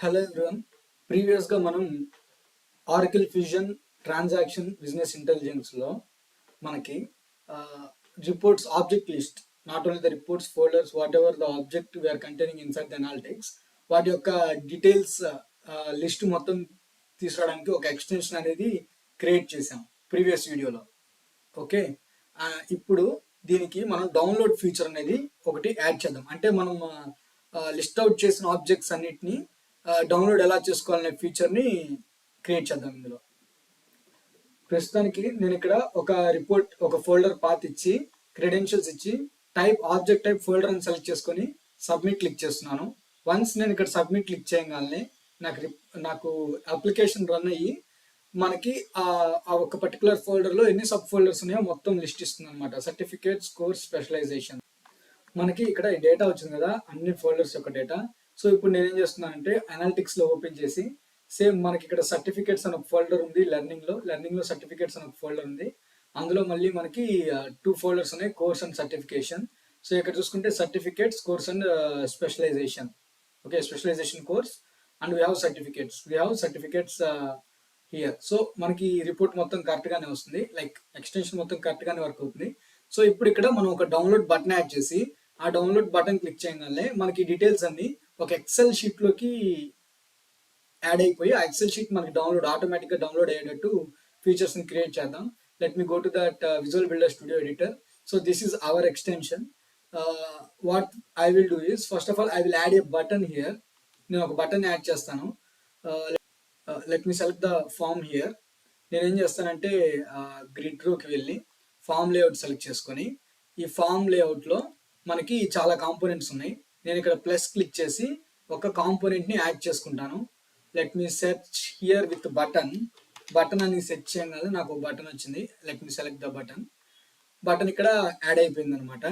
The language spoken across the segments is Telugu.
Hello everyone. ప్రీవియస్గా మనం ఆర్కిల్ ఫ్యూజన్ ట్రాన్సాక్షన్ బిజినెస్ ఇంటెలిజెన్స్లో మనకి reports object list, not only the reports folders, whatever the object we're containing inside the analytics, వాటి యొక్క డీటెయిల్స్ లిస్ట్ మొత్తం తీసుకురావడానికి ఒక ఎక్స్టెన్షన్ అనేది క్రియేట్ చేసాం ప్రీవియస్ వీడియోలో. ఓకే, ఇప్పుడు దీనికి మనం డౌన్లోడ్ ఫీచర్ అనేది ఒకటి యాడ్ చేద్దాం. అంటే మనం లిస్ట్ అవుట్ చేసిన ఆబ్జెక్ట్స్ అన్నిటిని డౌన్లోడ్ ఎలా చేసుకోవాలనే ఫీచర్ని క్రియేట్ చేద్దాం. ఇందులో ప్రస్తుతానికి నేను ఇక్కడ ఒక రిపోర్ట్, ఒక ఫోల్డర్ పాత్ ఇచ్చి, క్రెడెన్షియల్స్ ఇచ్చి, టైప్ ఆబ్జెక్ట్ టైప్ ఫోల్డర్ అని సెలెక్ట్ చేసుకొని సబ్మిట్ క్లిక్ చేస్తున్నాను. వన్స్ నేను ఇక్కడ సబ్మిట్ క్లిక్ చేయగానే నాకు అప్లికేషన్ రన్ అయ్యి మనకి ఆ ఒక పర్టికులర్ ఫోల్డర్లో ఎన్ని సబ్ ఫోల్డర్స్ ఉన్నాయో మొత్తం లిస్ట్ ఇస్తుంది అనమాట. Certificates, course, specialisation. మనకి ఇక్కడ డేటా వచ్చింది కదా, అన్ని ఫోల్డర్స్ యొక్క డేటా. సో ఇప్పుడు నేనేం చేస్తున్నానంటే అనాలిటిక్స్లో ఓపెన్ చేసి, సేమ్ మనకి ఇక్కడ సర్టిఫికేట్స్ అని ఒక ఫోల్డర్ ఉంది, లెర్నింగ్లో సర్టిఫికేట్స్ అని ఒక ఫోల్డర్ ఉంది. అందులో మళ్ళీ మనకి 2 ఫోల్డర్స్ ఉన్నాయి, కోర్స్ అండ్ సర్టిఫికేషన్. సో ఇక్కడ చూసుకుంటే certificates, course and specialization. Okay, specialization course and we have certificates here. So మనకి రిపోర్ట్ మొత్తం కరెక్ట్గానే వస్తుంది, లైక్ ఎక్స్టెన్షన్ మొత్తం కరెక్ట్గానే వర్క్ అవుతుంది. సో ఇప్పుడు ఇక్కడ మనం ఒక డౌన్లోడ్ బటన్ యాడ్ చేసి, ఆ డౌన్లోడ్ బటన్ క్లిక్ చేయగానే మనకి డీటెయిల్స్ అన్ని ఒక ఎక్సెల్ షీట్లోకి యాడ్ అయిపోయి, ఆ ఎక్సెల్ షీట్ మనకి ఆటోమేటిక్గా డౌన్లోడ్ అయ్యేటట్టు ఫీచర్స్ని క్రియేట్ చేద్దాం. Let me go to that visual builder studio editor. So this is our extension. What I will do is, first of all I will add a button here. నేను ఒక బటన్ యాడ్ చేస్తాను. Let me select the form here. నేనేం చేస్తానంటే గ్రిడ్ రోకి వెళ్ళి ఫామ్ లేఅవుట్ సెలెక్ట్ చేసుకొని, ఈ ఫామ్ లేఅవుట్లో మనకి చాలా కాంపోనెంట్స్ ఉన్నాయి. నేను ఇక్కడ ప్లస్ క్లిక్ చేసి ఒక కాంపోనెంట్ని యాడ్ చేసుకుంటాను. Let me search here with button అని సెర్చ్ చేయగానే నాకు ఒక బటన్ వచ్చింది. Let me select the button ఇక్కడ యాడ్ అయిపోయింది అనమాట.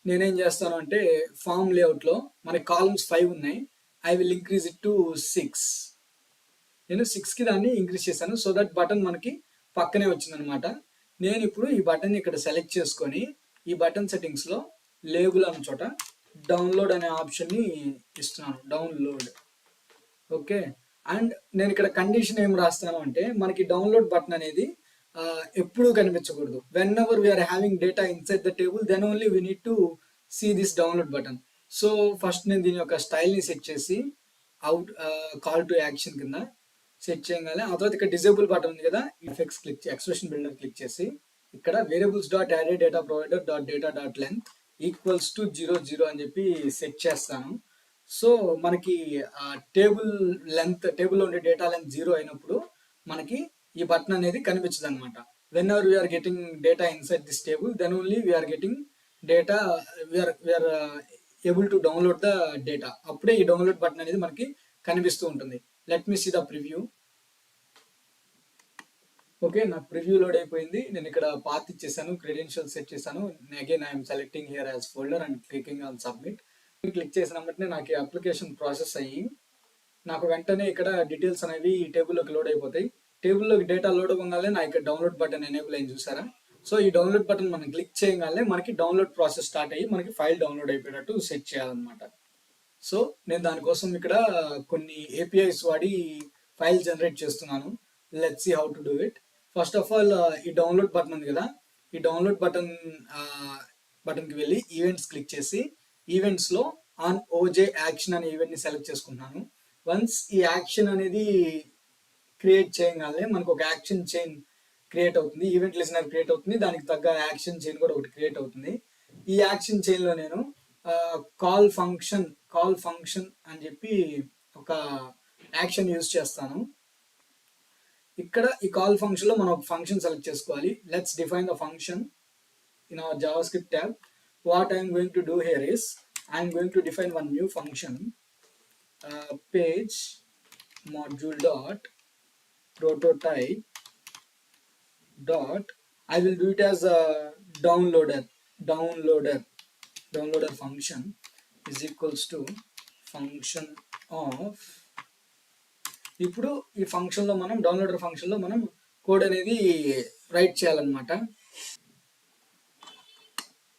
నేనేం చేస్తాను అంటే ఫామ్ లేఅవుట్లో మనకి కాలమ్స్ 5 ఉన్నాయి. I will increase it to 6. నేను 6కి దాన్ని ఇంక్రీజ్ చేశాను. సో దట్ బటన్ మనకి పక్కనే వచ్చిందనమాట. నేను ఇప్పుడు ఈ బటన్ ఇక్కడ సెలెక్ట్ చేసుకొని, ఈ బటన్ సెట్టింగ్స్లో లేబుల్ అన్న చోట డౌన్లోడ్ అనే ఆప్షన్ని ఇస్తున్నాను, డౌన్లోడ్. ఓకే, అండ్ నేను ఇక్కడ కండిషన్ ఏం రాస్తాను అంటే, మనకి డౌన్లోడ్ బటన్ అనేది ఎప్పుడూ కనిపించకూడదు. Whenever we're having data inside the table, then only we need to see this download button. So first నేను దీని యొక్క స్టైల్ని సెట్ చేసి, అవుట్ కాల్ టు యాక్షన్ కింద సెట్ చేయగానే, ఆ తర్వాత ఇక్కడ డిజేబుల్ బటన్ ఉంది కదా, effects click, expression builder click చేసి, ఇక్కడ variables dot added data provider dot data dot length equals to 0 అని చెప్పి సెట్ చేస్తాను. సో మనకి టేబుల్ టేబుల్లో ఉండే డేటా లెంత్ 0 అయినప్పుడు మనకి ఈ బటన్ అనేది కనిపించదు అనమాట. Whenever we are getting data inside this table, then only we are getting data, we are able to download the data. అప్పుడే ఈ డౌన్లోడ్ బటన్ అనేది మనకి కనిపిస్తూ ఉంటుంది. Let me see the preview. Okay, నాకు ప్రివ్యూ లోడ్ అయిపోయింది. నేను ఇక్కడ పాత్ ఇచ్చేసాను, క్రెడెన్షియల్ సెట్ చేశాను. Again I'm selecting here as folder and clicking on submit. Click చేసిన వెంటనే నాకు ఈ అప్లికేషన్ ప్రాసెస్ అయ్యి, నాకు వెంటనే ఇక్కడ డీటెయిల్స్ అనేవి ఈ టేబుల్లోకి లోడ్ అయిపోతాయి. టేబుల్లోకి డేటా లోడ్ అవ్వగానే నా ఇక్కడ డౌన్లోడ్ బటన్ ఎనేబుల్ అయింది, చూసారా? సో ఈ డౌన్లోడ్ బటన్ మనం క్లిక్ చేయగానే మనకి డౌన్లోడ్ ప్రాసెస్ స్టార్ట్ అయ్యి మనకి ఫైల్ డౌన్లోడ్ అయిపోయేటట్టు సెట్ చేయాలన్నమాట. సో నేను దానికోసం ఇక్కడ కొన్ని ఏపీఐస్ వాడి ఫైల్ జనరేట్ చేస్తున్నాను. Let's see how to do it. First of all ఈ డౌన్లోడ్ బటన్ ఉంది కదా, ఈ డౌన్లోడ్ బటన్కి వెళ్ళి ఈవెంట్స్ క్లిక్ చేసి, ఈవెంట్స్లో ఆన్ ఓజే యాక్షన్ అనే ఈవెంట్ని సెలెక్ట్ చేసుకుంటున్నాను. వన్స్ ఈ యాక్షన్ అనేది క్రియేట్ చేయగానే మనకు ఒక యాక్షన్ చైన్ క్రియేట్ అవుతుంది, ఈవెంట్ లిజనర్ క్రియేట్ అవుతుంది, దానికి తగ్గ యాక్షన్ చైన్ కూడా ఒకటి క్రియేట్ అవుతుంది. ఈ యాక్షన్ చైన్లో నేను కాల్ ఫంక్షన్ అని చెప్పి ఒక యాక్షన్ యూజ్ చేస్తాను. ఇక్కడ ఈ కాల్ ఫంక్షన్లో మనం ఒక ఫంక్షన్ సెలెక్ట్ చేసుకోవాలి. Let's define the function in our JavaScript tab. What I'm going to do here is, I'm going to define one new function, page module dot prototype dot, I will do it as a downloader function is equals to function of. ఇప్పుడు ఈ ఫంక్షన్లో మనం డౌన్లోడర్ ఫంక్షన్లో మనం కోడ్ అనేది రైట్ చేయాలన్నమాట.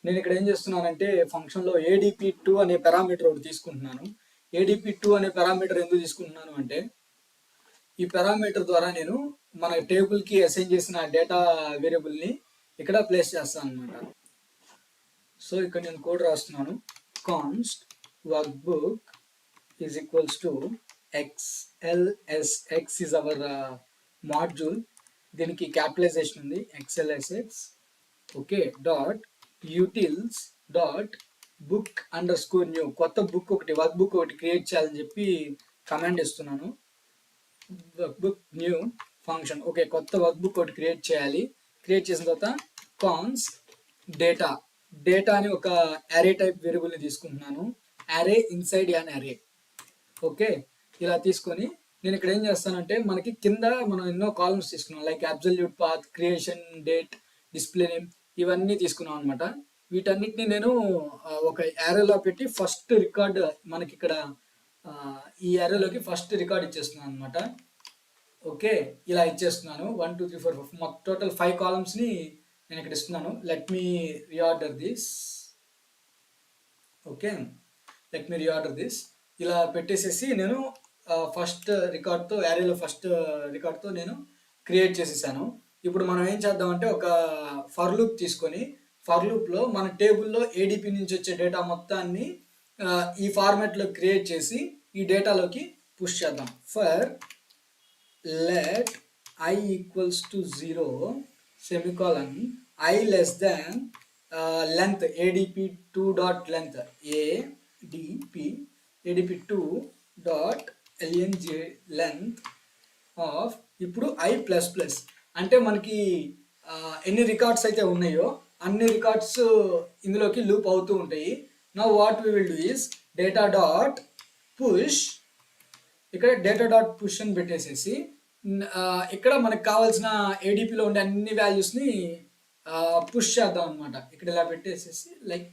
నేను ఇక్కడ ఏం చేస్తున్నానంటే ఫంక్షన్లో ADP2 అనే పారామీటర్ ఒకటి తీసుకుంటున్నాను. ADP2 అనే పారామీటర్ ఎందుకు తీసుకుంటున్నాను అంటే, ఈ పారామీటర్ ద్వారా నేను మన టేబుల్కి అసైన్ చేసిన డేటా వేరియబుల్ని ఇక్కడ ప్లేస్ చేస్తాను అనమాట. సో ఇక్కడ నేను కోడ్ రాస్తున్నాను. Const workbook is equals to XLSX is our module. దీనికి క్యాపిటలైజేషన్ ఉంది, XLSX. Okay, dot యూటిల్స్ dot book under score new. కొత్త బుక్ ఒకటి, వర్క్ బుక్ ఒకటి క్రియేట్ చేయాలని చెప్పి కమాండ్ ఇస్తున్నాను. Work book new function. Okay, కొత్త వర్క్ బుక్ ఒకటి క్రియేట్ చేయాలి. క్రియేట్ చేసిన తర్వాత కాన్స్ డేటా, డేటా అని ఒక అరే టైప్ వేరియబుల్ని తీసుకుంటున్నాను. అరే ఇన్సైడ్ యాన్ అరే. ఓకే, ఇలా తీసుకొని నేను ఇక్కడ ఏం చేస్తానంటే, మనకి కింద మనం ఎన్నో కాలమ్స్ తీసుకున్నాం, like absolute path, creation date, display name, ఇవన్నీ తీసుకున్నాం అనమాట. వీటన్నిటిని నేను ఒక యారోలో పెట్టి ఫస్ట్ రికార్డ్, మనకి ఇక్కడ ఈ యారోలోకి ఫస్ట్ రికార్డ్ ఇచ్చేస్తున్నాను అనమాట. ఓకే, ఇలా ఇచ్చేస్తున్నాను. 1 2 3 4 5 మొత్తం టోటల్ 5 కాలమ్స్ని నేను ఇక్కడ ఇస్తున్నాను. Let me reorder this. Okay, let me reorder this. ఇలా పెట్టేసేసి నేను ఫస్ట్ రికార్డ్తో, యారేలో ఫస్ట్ రికార్డ్తో నేను క్రియేట్ చేసేసాను. ఇప్పుడు మనం ఏం చేద్దామంటే, ఒక ఫర్ లూప్ తీసుకొని, ఫర్ లూప్లో మన టేబుల్లో ఏడిపి నుంచి వచ్చే డేటా మొత్తాన్ని ఈ ఫార్మాట్లో క్రియేట్ చేసి ఈ డేటాలోకి పుష్ చేద్దాం. For let I equals to 0 semicolon I less than length adp2 dot length adp2 dot lng length of ఇప్పుడు I ప్లస్ ప్లస్ అంటే మనకి ఎన్ని రికార్డ్స్ అయితే ఉన్నాయో అన్ని రికార్డ్స్ ఇందులోకి లూప్ అవుతూ ఉంటాయి. Now what we will do is data dot push. ఇక్కడ డేటా డాట్ పుష్ అని పెట్టేసేసి ఇక్కడ మనకు కావాల్సిన ఏడిపిలో ఉండే అన్ని వాల్యూస్ని పుష్ చేద్దాం అనమాట. ఇక్కడ ఇలా పెట్టేసేసి like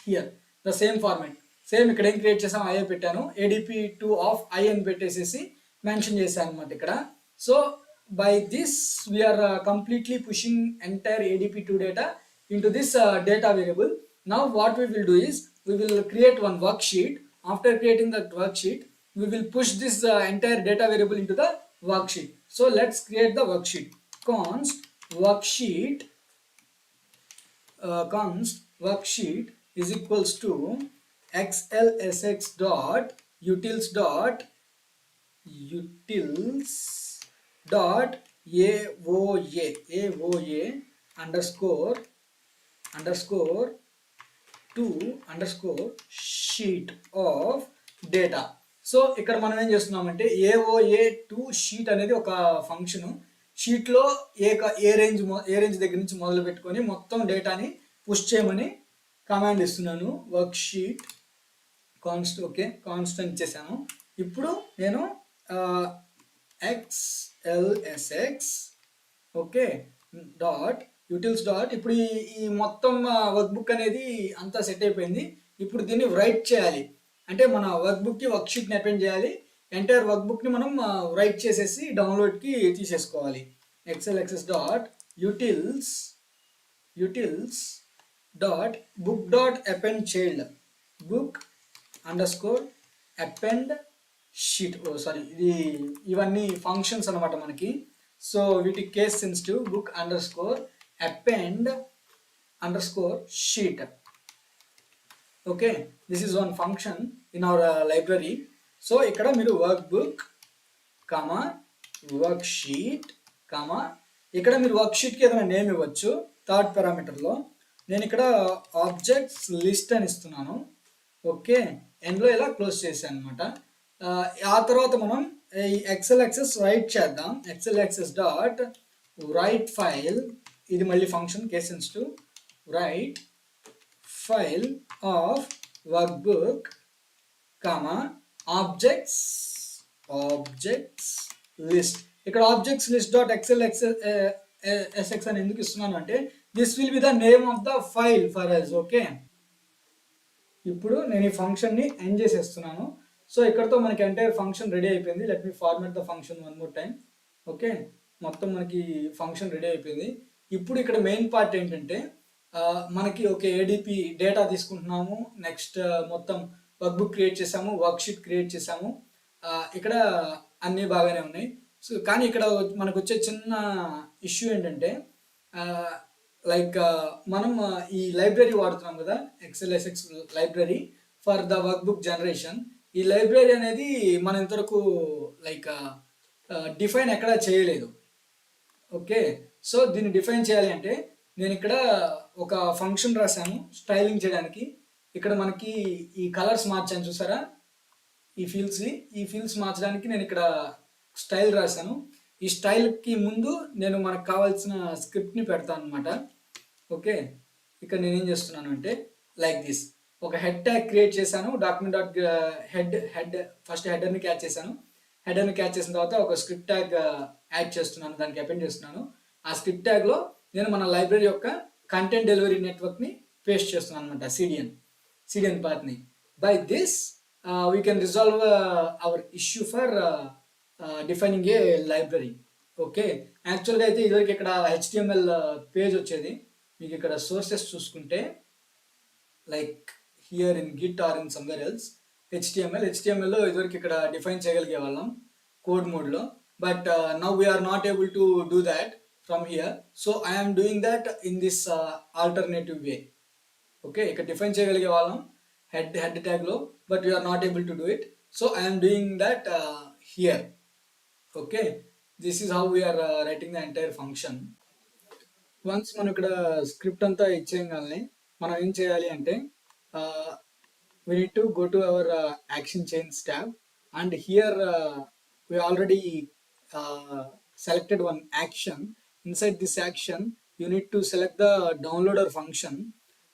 here the same format, same ఇక్కడ ఏం క్రియేట్ చేసాం ఐఏ పెట్టాను, ADP2 ఆఫ్ ఐ అని పెట్టేసేసి మెన్షన్ చేశాను అనమాట ఇక్కడ. So by this we are completely pushing entire ADP2 data into this data variable. Now what we will do is we will create one worksheet. After creating that worksheet, we will push this entire data variable into the worksheet. So let's create the worksheet. Const worksheet is equals to XLSX dot utils dot AOA underscore to underscore sheet of data. So ఇక్కడ మనం ఏం చేస్తున్నామంటే AOA2 షీట్ అనేది ఒక ఫంక్షన్. షీట్లో ఏ రేంజ్ దగ్గర నుంచి మొదలు పెట్టుకొని మొత్తం డేటాని పుష్ చేయమని కమాండ్ ఇస్తున్నాను. Work sheet const. Okay, constant ఇచ్చేసాను. ఇప్పుడు నేను XLSX ఓకే డాట్ యూటిల్స్ డాట్, ఇప్పుడు ఈ మొత్తం వర్క్ బుక్ అనేది అంతా సెట్ అయిపోయింది. ఇప్పుడు దీన్ని రైట్ చేయాలి అంటే మన వర్క్ బుక్కి వర్క్ షీట్ని అపెండ్ చేయాలి. ఎంటైర్ వర్క్ బుక్ని మనం రైట్ చేసేసి డౌన్లోడ్కి తీసేసుకోవాలి. XLSX dot యూటిల్స్ dot book dot append child, book under score append sheet. ఇవన్నీ ఫంక్షన్స్ అనమాట మనకి. సో వీటికి case sensitive. Book under score append underscore sheet. Okay, this is one function in our library. So ikkada మీరు workbook comma worksheet comma ikkada మీరు worksheet కి ఏదైనా నేమ్ ఇవ్వచ్చు. థర్డ్ పారామీటర్ లో నేను ఇక్కడ ఆబ్జెక్ట్స్ లిస్ట్ అని ఇస్తున్నాను. ఓకే, ఎండ్లో ఇలా క్లోజ్ చేశాను అనమాట. ఆ తర్వాత మనం ఈ XLSX రైట్ చేద్దాం. XLSX డాట్ రైట్ ఫైల్, ఇది మళ్ళీ function case sensitive. Write file of workbook comma objects list. ఇక్కడ ఆబ్జెక్ట్స్ లిస్ట్ డాట్ XLSX అని ఎందుకు ఇస్తున్నాను అంటే this will be the name of the file for us. Okay, ఇప్పుడు నేను ఈ ఫంక్షన్ని ఎండ్ చేసేస్తున్నాను. సో ఇక్కడతో మనకి ఎంటైర్ ఫంక్షన్ రెడీ అయిపోయింది. Let me format the function one more time. Okay, మొత్తం మనకి ఫంక్షన్ రెడీ అయిపోయింది. ఇప్పుడు ఇక్కడ మెయిన్ పార్ట్ ఏంటంటే మనకి ఓకే ఏడిపి డేటా తీసుకుంటున్నాము. నెక్స్ట్ మొత్తం వర్క్ బుక్ క్రియేట్ చేసాము, వర్క్ షీట్ క్రియేట్ చేసాము. ఇక్కడ అన్నీ బాగానే ఉన్నాయి. సో కానీ ఇక్కడ మనకు వచ్చే చిన్న ఇష్యూ ఏంటంటే లైక్ మనం ఈ లైబ్రరీ వాడుతున్నాం కదా, XLSX library for the work book generation. ఈ లైబ్రరీ అనేది మనం ఇంతవరకు లైక్ డిఫైన్ ఎక్కడా చేయలేదు. ఓకే, సో దీన్ని డిఫైన్ చేయాలి అంటే నేను ఇక్కడ ఒక ఫంక్షన్ రాశాను స్టైలింగ్ చేయడానికి. ఇక్కడ మనకి ఈ కలర్స్ మార్చాను చూసారా, ఈ ఫీల్డ్స్ మార్చడానికి నేను ఇక్కడ స్టైల్ రాశాను. ఈ స్టైల్కి ముందు నేను మనకు కావాల్సిన స్క్రిప్ట్ని పెడతాను అనమాట. ఓకే, ఇక్కడ నేను ఏం చేస్తున్నాను అంటే లైక్ దిస్, ఒక హెడ్ ట్యాగ్ క్రియేట్ చేశాను. డాక్యుమెంట్ డాట్ హెడ్ ఫస్ట్ హెడర్ని క్యాచ్ చేశాను. హెడర్ని క్యాచ్ చేసిన తర్వాత ఒక స్క్రిప్ట్ ట్యాగ్ యాడ్ చేస్తున్నాను, దానికి అపెండ్ చేస్తున్నాను. ఆ స్క్రిప్ట్ ట్యాగ్లో నేను మన లైబ్రరీ యొక్క కంటెంట్ డెలివరీ నెట్వర్క్ని పేస్ట్ చేస్తున్నాను అనమాట, సిడిఎన్ పాత్ని. By this we can resolve our issue for defining a library. Okay, యాక్చువల్గా అయితే ఇదివరకు ఇక్కడ HTML పేజ్ వచ్చేది. మీకు ఇక్కడ సోర్సెస్ చూసుకుంటే like here in git or in somewhere else HTMLలో ఇదివరకు ఇక్కడ డిఫైన్ చేయగలిగే వాళ్ళం కోడ్ మోడ్లో. But now we're not able to do that from here. So I'm doing that in this alternative way. Okay, ఇక్కడ డిఫైన్ చేయగలిగే వాళ్ళం హెడ్ ట్యాగ్లో, but we're not able to do it. So I'm doing that here. Okay, this is how we're writing the entire function. Once మనం ఇక్కడ స్క్రిప్ట్ అంతా ఇచ్చేయగానే మనం ఏం చేయాలి అంటే we need to go to our action chains tab, and here we already selected one action. Inside this action you need to select the downloader function,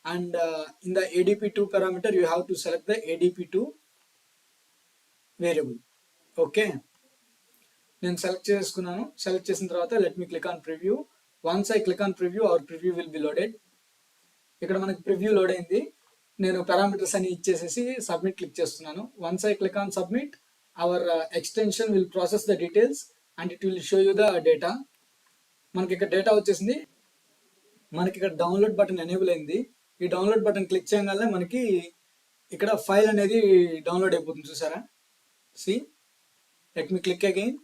and in the adp2 parameter you have to select the adp2 variable. Okay, నేను సెలెక్ట్ చేసుకున్నాను. సెలెక్ట్ చేసిన తర్వాత let me click on preview. Once I click on preview, our preview will be loaded. ఇక్కడ మనకి ప్రివ్యూ లోడ్ అయింది. నేను పారామీటర్స్ అని ఇచ్చేసేసి సబ్మిట్ క్లిక్ చేస్తున్నాను. Once I click on submit, our extension will process the details and it will show you the data. మనకి ఇక్కడ డేటా వచ్చేసింది. మనకి ఇక్కడ డౌన్లోడ్ బటన్ ఎనేబుల్ అయింది. ఈ డౌన్లోడ్ బటన్ క్లిక్ చేయగానే మనకి ఇక్కడ ఫైల్ అనేది డౌన్లోడ్ అయిపోతుంది చూసారా. See, let me click again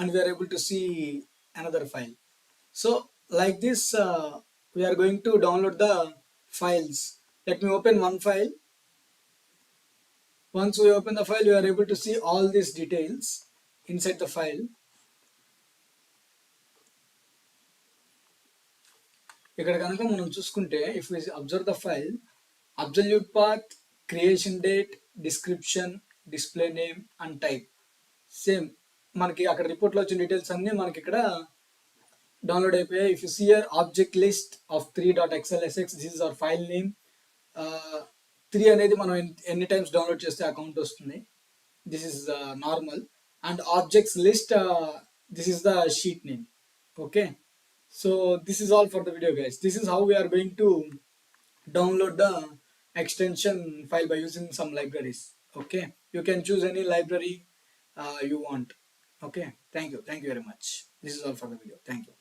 and we are able to see another file. So like this we are going to download the files. Let me open one file. Once we open the file, we are able to see all these details inside the file. ఇక్కడ కనుక మనం చూసుకుంటే, if we observe the file, absolute path, creation date, description, display name and type, same మనకి అక్కడ రిపోర్ట్లో వచ్చిన డీటెయిల్స్ అన్నీ మనకి ఇక్కడ డౌన్లోడ్ అయిపోయాయి. If you see here object list of 3.xlsx, this is our file name. 3 అనేది మనం ఎన్ని టైమ్స్ డౌన్లోడ్ చేస్తే అకౌంట్ వస్తుంది. This is normal. And objects list, this is the sheet name. Okay, so this is all for the video guys. This is how we are going to download the extension file by using some libraries. Okay, you can choose any library you want. Okay, thank you very much. This is all for the video. Thank you.